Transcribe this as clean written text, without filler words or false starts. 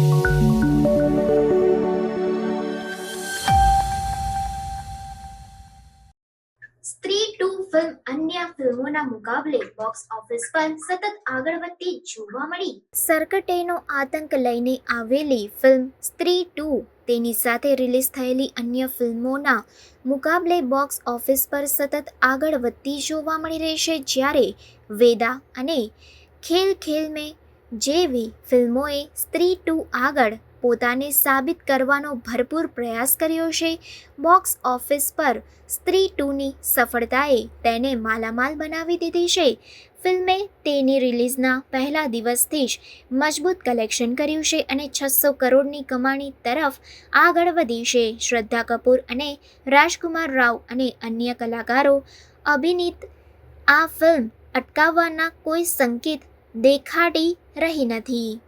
સ્ત્રી 2 ફિલ્મ અન્ય ફિલ્મોના મુકાબલે બોક્સ ઓફિસ પર સતત આગળ વધતી જોવા મળી. સરકટેનો આતંક લઈને આવેલી ફિલ્મ સ્ત્રી 2 તેની સાથે રિલીઝ થયેલી અન્ય ફિલ્મોના મુકાબલે બોક્સ ઓફિસ પર સતત આગળ વધતી જોવા મળી રહી છે. જ્યારે વેદા અને ખેલ ખેલ મેં જેવી ફિલ્મોએ સ્ત્રી 2 આગળ પોતાને સાબિત કરવાનો ભરપૂર પ્રયાસ કર્યો છે. બોક્સ ઓફિસ પર સ્ત્રી 2ની સફળતાએ તેને માલામાલ બનાવી દીધી છે. ફિલ્મે તેની રિલીઝના પહેલા દિવસથી જ મજબૂત કલેક્શન કર્યું છે અને 600 કરોડની કમાણી તરફ આગળ વધી છે. શ્રદ્ધા કપૂર અને રાજકુમાર રાવ અને અન્ય કલાકારો અભિનીત આ ફિલ્મ અટકાવવાના કોઈ સંકેત દેખાડી રહી નથી.